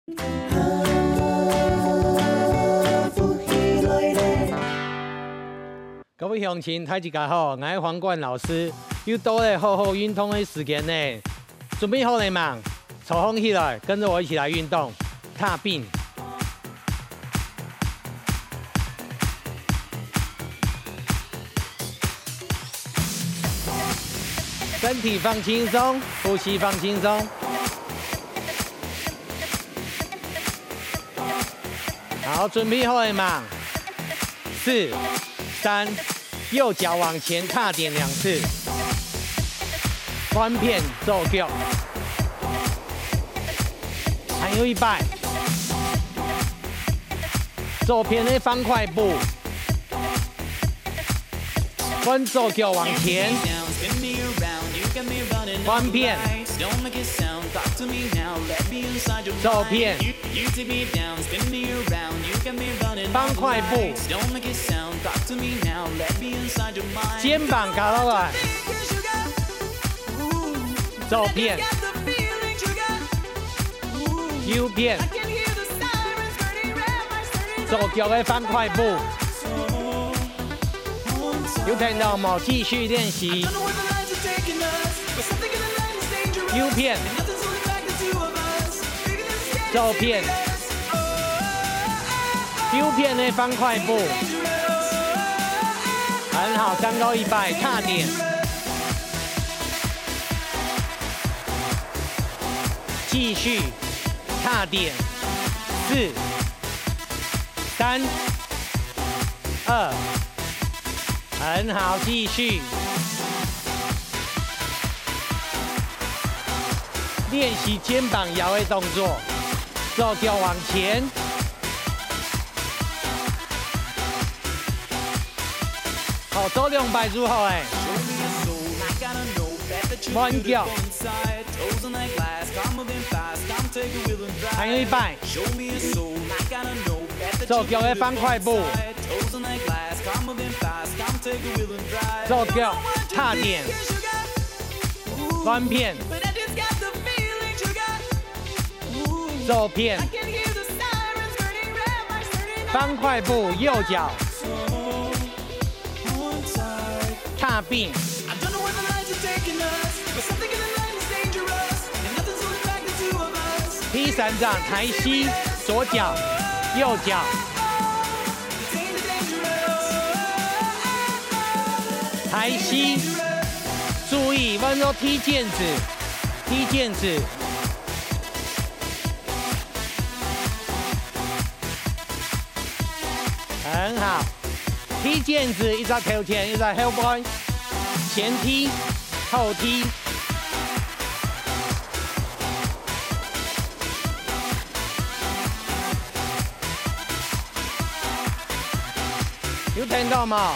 各位乡亲，大家好，我是黄冠老师，又到了好好运动的时间呢。准备好了吗？手放起来，跟着我一起来运动，踏并。身体放轻松，呼吸放轻松。好，准备好了吗？4、3，右脚往前踏点2次，翻片做脚，还有100，左边的方块步，翻做脚往前，翻片，左片，方块步，肩膀搞到来，左片，右片，左脚的方块步，有听到吗？继续练习。右片，左片，右片的方块步，很好，3到100，踏点，继续踏点，4、3、2，很好，继续。练习肩膀摇的动作，左脚往前，好，做200组好诶，弯脚，还有100，左脚的方块步，左脚踏点，翻片。左片，方块步，右脚踏并，踢3掌，抬膝，左脚，右脚，抬膝，注意，温柔踢毽子，踢毽子。很好，踢毽子，一直头前，一直后背，前踢，后踢，有听到吗？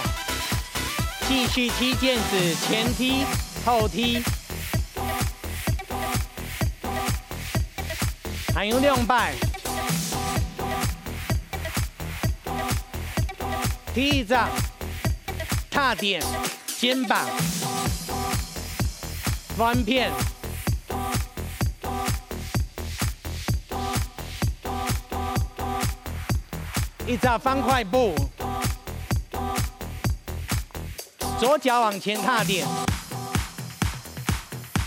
继续踢毽子，前踢，后踢，还有200。踢1掌，踏点，肩膀，翻片，一掌方块步，左脚往前踏点，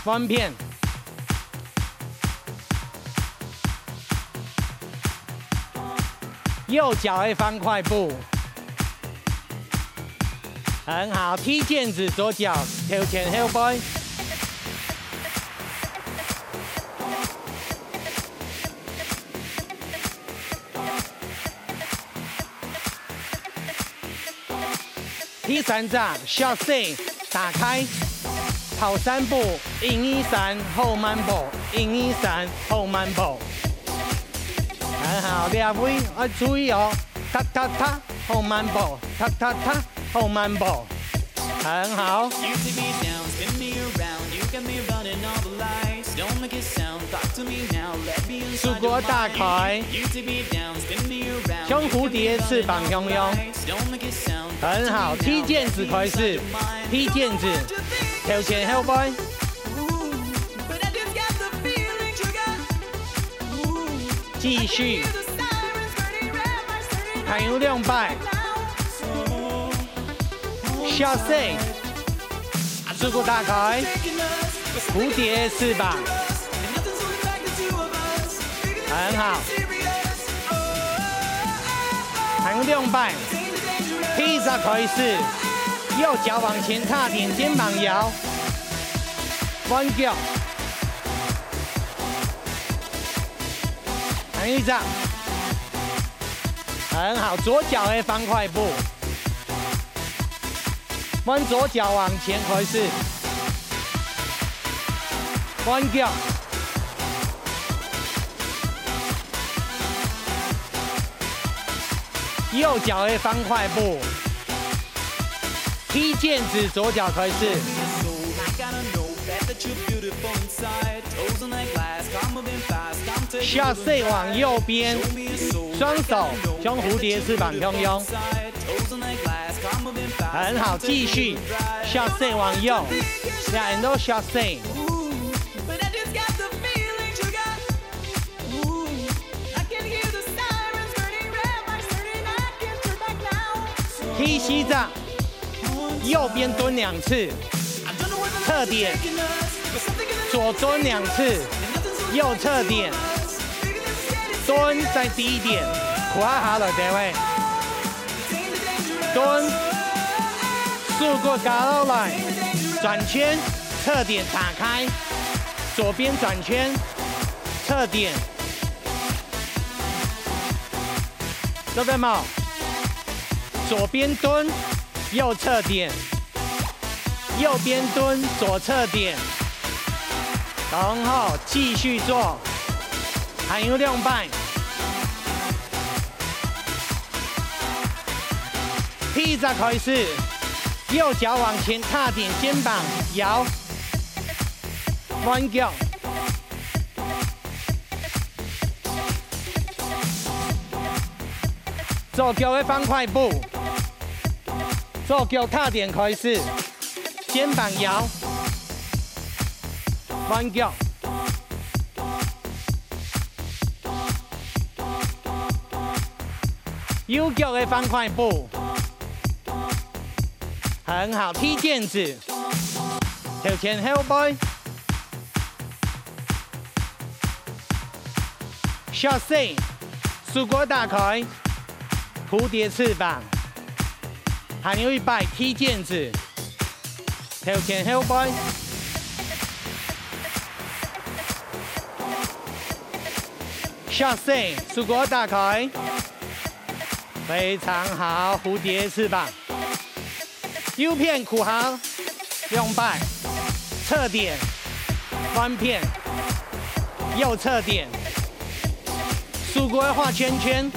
翻片，右脚的方块步。很好，踢毽子，左脚头前后背，踢3掌 ，short stay， 打开，跑3步，1、3，后慢步，1、3，后慢步。很好，2位要注意哦，踏踏踏，后慢步，踏踏踏。后慢步，很好。出国大开，像蝴蝶翅膀拥有，很好。踢毽子开始，踢毽子，头前后背，继续，还有2摆，下 C， 速度打开，蝴蝶翅膀，很好，还有2摆，披萨开始，右脚往前踏点，肩膀摇，弯脚。 一张，很好，左脚的方块步，弯左脚往前开始，弯脚，右脚的方块步，踢毽子，左脚开始。 下 C 往右边，双手将蝴蝶翅膀拥拥，很好，继续下 C 往右，下 and 下 C， 踢膝掌，右边蹲2次，侧点，左蹲2次，右侧点。 蹲再低一点，胯下来这位，蹲，速过加落来，转圈，侧点打开，左边转圈，侧点，这边嘛，左边蹲，右侧点，右边蹲，左侧点，然后继续做。 还有2摆，披萨开始，右脚往前踏点，肩膀摇，弯脚，左脚的方块步，左脚踏点开始，肩膀摇，弯脚。 右脚的方块步，很好，踢毽子，跳前后背，下 C， 速果打开，蝴蝶翅膀，还有1摆踢毽子，跳前后背，下 C， 速果打开。 非常好，蝴蝶翅膀，右片苦行，2摆，侧点，弯片，右侧点，速过画圈圈，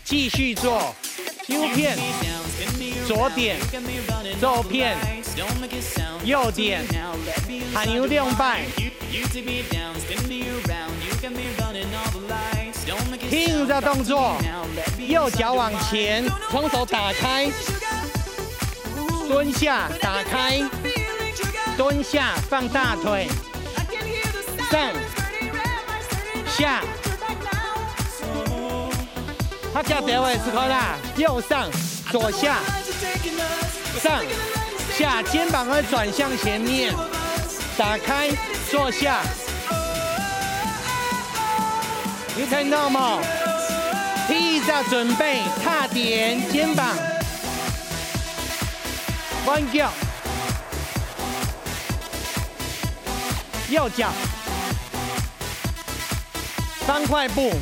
继续做，右片，左点，右片，右点，还有2摆。 听着动作，右脚往前，双手打开，蹲下打开，蹲下放大腿，上下，他叫德伟斯科拉，右上左下，上下，肩膀会转向前面，打开坐下。 你看到吗？披萨准备踏点肩膀，弯脚，右脚，方块步，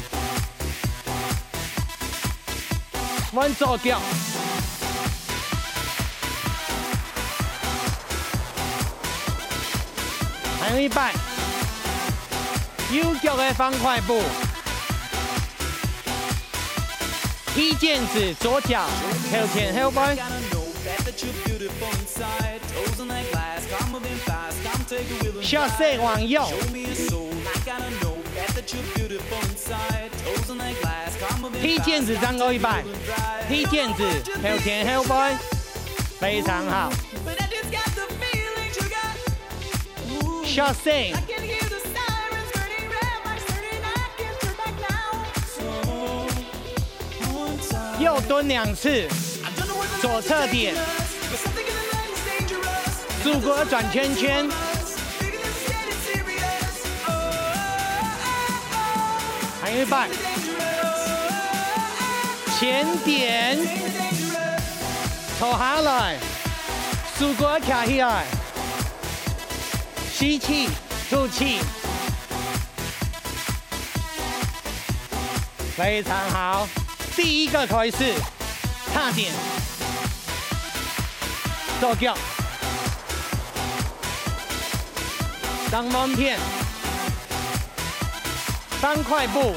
弯左脚，还有1摆，右脚的方块步。 踢毽子，左脚跳前后背，下 C 往右，踢毽子张高1摆，踢毽子跳前后背，非常好。Chasse，右蹲2次，左侧点，祖国转圈圈，还有一半，前点，坐下来，祖国站起来，吸气，吐气，非常好。第一个开始，踏点，左脚，当门片，当快步，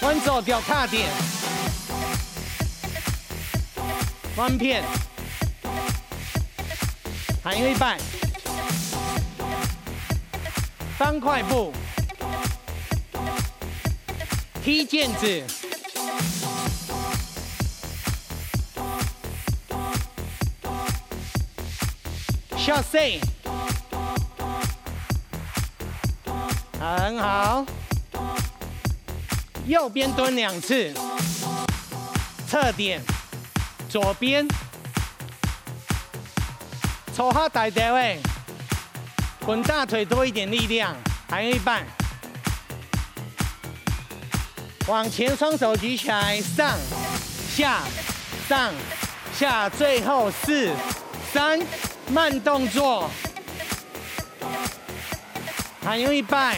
往左脚踏点，翻片，还有一半，当快步。踢毽子，下 C， 很好。右边蹲2次，侧点，左边，抽下大腿位，滚大腿多一点力量，还有一半。往前，双手举起来，上下上下，最后4、3，慢动作，还有一半，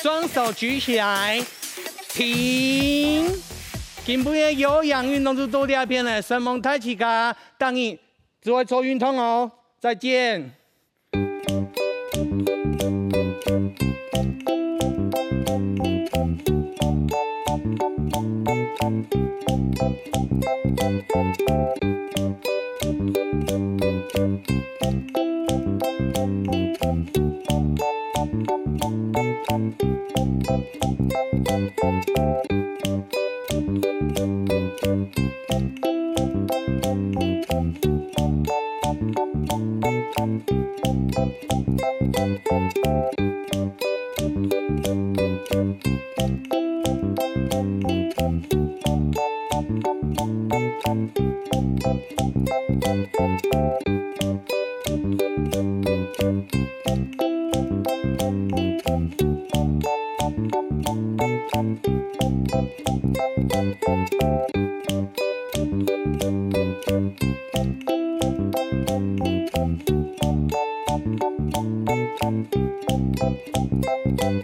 双手举起来，停。今天的有氧运动就到这边了，神蒙太奇卡，等你只会做运动哦，再见。